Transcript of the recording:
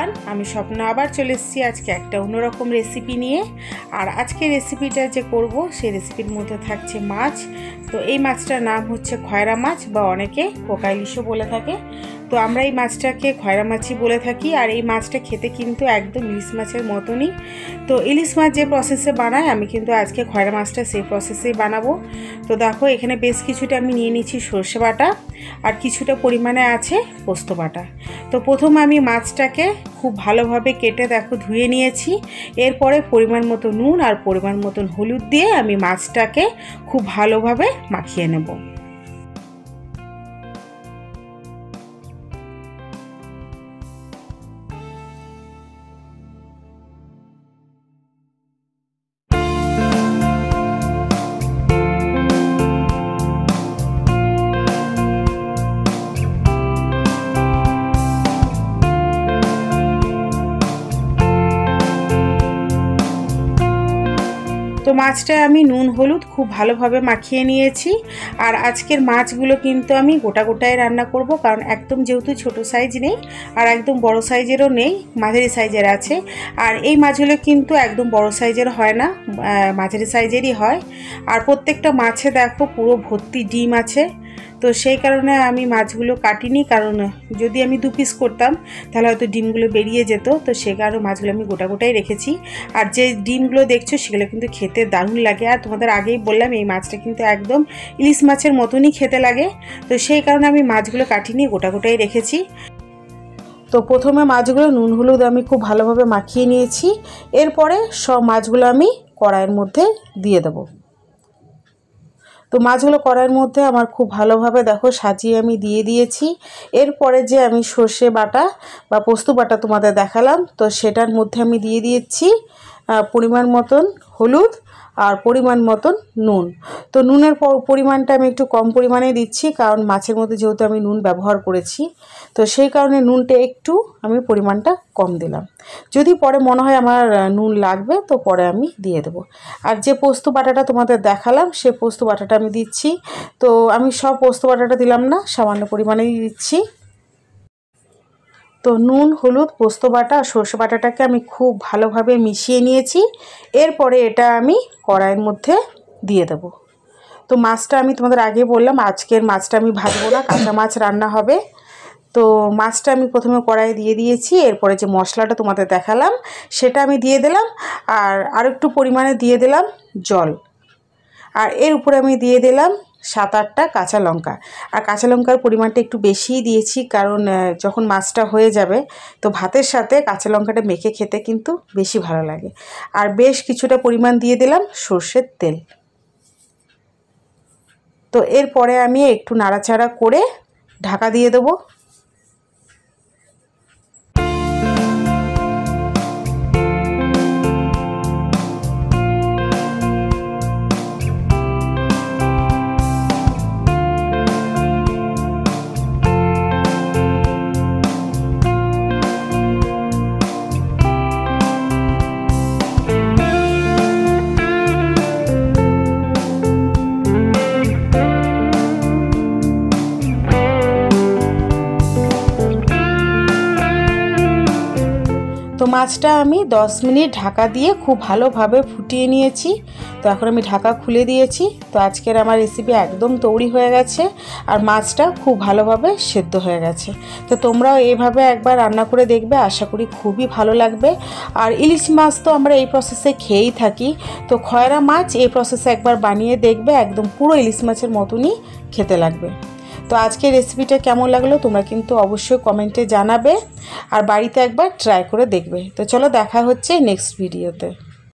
Everyone, আমি স্বপ্না আবার চলে এসেছি আজকে একটা অন্যরকম রেসিপি নিয়ে। আর আজকে রেসিপিটা যে করব সেই রেসিপির মধ্যে থাকছে মাছ। তো এই মাছটার নাম হচ্ছে খয়রা মাছ বা অনেকে পোকা ইলিশও বলে থাকে। তো আমরা এই মাছটাকে খয়রা মাছই বলে থাকি। আর এই মাছটা খেতে কিন্তু একদম ইলিশ মাছের মতনই। তো ইলিশ মাছ যে প্রসেসে বানায় আমি কিন্তু আজকে খয়রা মাছটা সেই প্রসেসেই বানাবো। তো দেখো এখানে বেশ কিছুটা আমি নিয়ে নিচ্ছি সর্ষে বাটা, আর কিছুটা পরিমাণে আছে পোস্ত বাটা। তো প্রথমে আমি মাছটাকে খুব ভালোভাবে কেটে দেখো ধুয়ে নিয়েছি। এরপরে পরিমাণ মতো নুন আর পরিমাণ মতন হলুদ দিয়ে আমি মাছটাকে খুব ভালোভাবে মাখিয়ে নেব। তো মাছটা আমি নুন হলুদ খুব ভালোভাবে মাখিয়ে নিয়েছি। আর আজকের মাছগুলো কিন্তু আমি গোটা গোটায় রান্না করব, কারণ একদম যেহেতু ছোট সাইজ নেই আর একদম বড় সাইজেরও নেই, মাঝারি সাইজের আছে। আর এই মাছগুলো কিন্তু একদম বড় সাইজের হয় না, মাঝারি সাইজেরই হয়। আর প্রত্যেকটা মাছে দেখো পুরো ভর্তি ডিম আছে। তো সেই কারণে আমি মাছগুলো কাটিনি, কারণ যদি আমি 2 পিস করতাম তাহলে হয়তো ডিমগুলো বেরিয়ে যেত। তো সে কারণে মাছগুলো আমি গোটা গোটাই রেখেছি। আর যে ডিমগুলো দেখছো সেগুলো কিন্তু খেতে দারুণ লাগে। আর তোমাদের আগেই বললাম এই মাছটা কিন্তু একদম ইলিশ মাছের মতনই খেতে লাগে। তো সেই কারণে আমি মাছগুলো কাটিনি, গোটা গোটাই রেখেছি। তো প্রথমে মাছগুলো নুন হলুদ আমি খুব ভালোভাবে মাখিয়ে নিয়েছি। এরপরে সব মাছগুলো আমি কড়াইয়ের মধ্যে দিয়ে দেবো। তো মাছগুলো কড়াইয়ের মধ্যে আমার খুব ভালোভাবে দেখো সাজিয়ে আমি দিয়ে দিয়েছি। এরপরে যে আমি সর্ষে বাটা বা পোস্ত বাটা তোমাদের দেখালাম, তো সেটার মধ্যে আমি দিয়ে দিয়েছি পরিমাণ মতন হলুদ আর পরিমাণ মতন নুন। তো নুনের পরিমাণটা আমি একটু কম পরিমাণে দিচ্ছি, কারণ মাছের মধ্যে যেহেতু আমি নুন ব্যবহার করেছি। তো সেই কারণে নুনটা একটু আমি পরিমাণটা কম দিলাম। যদি পরে মনে হয় আমার নুন লাগবে তো পরে আমি দিয়ে দেবো। আর যে পোস্ত বাটাটা তোমাদের দেখালাম সে পোস্ত বাটাটা আমি দিচ্ছি। তো আমি সব পোস্ত বাটাটা দিলাম না, সামান্য পরিমাণেই দিচ্ছি। তো নুন হলুদ পোস্ত বাটা আর সর্ষে বাটাটাকে আমি খুব ভালোভাবে মিশিয়ে নিয়েছি। এরপরে এটা আমি কড়াইয়ের মধ্যে দিয়ে দেব। তো মাছটা আমি তোমাদের আগে বললাম আজকের মাছটা আমি ভাজবো না, কাঁচা মাছ রান্না হবে। তো মাছটা আমি প্রথমে কড়াইয়ে দিয়ে দিয়েছি। এরপরে যে মশলাটা তোমাদের দেখালাম সেটা আমি দিয়ে দিলাম, আর একটু পরিমাণে দিয়ে দিলাম জল। আর এর উপরে আমি দিয়ে দিলাম 7-8টা কাঁচা লঙ্কা। আর কাঁচা লঙ্কার পরিমাণটা একটু বেশিই দিয়েছি, কারণ যখন মাছটা হয়ে যাবে তো ভাতের সাথে কাঁচা লঙ্কাটা মেখে খেতে কিন্তু বেশি ভালো লাগে। আর বেশ কিছুটা পরিমাণ দিয়ে দিলাম সর্ষের তেল। তো এরপরে আমি একটু নাড়াচাড়া করে ঢাকা দিয়ে দেবো। তো মাছটা আমি 10 মিনিট ঢাকা দিয়ে খুব ভালোভাবে ফুটিয়ে নিয়েছি। তো এখন আমি ঢাকা খুলে দিয়েছি। তো আজকের আমার রেসিপি একদম তৈরি হয়ে গেছে, আর মাছটা খুব ভালোভাবে সেদ্ধ হয়ে গেছে। তো তোমরাও এইভাবে একবার রান্না করে দেখবে, আশা করি খুবই ভালো লাগবে। আর ইলিশ মাছ তো আমরা এই প্রসেসে খেয়েই থাকি। তো খয়রা মাছ এই প্রসেসে একবার বানিয়ে দেখবে, একদম পুরো ইলিশ মাছের মতনই খেতে লাগবে। তো আজকের রেসিপিটা কেমন লাগলো তোমরা কিন্তু অবশ্যই কমেন্টে জানাবে, আর বাড়িতে একবার ট্রাই করে দেখবে। তো চলো দেখা হচ্ছে নেক্সট ভিডিওতে।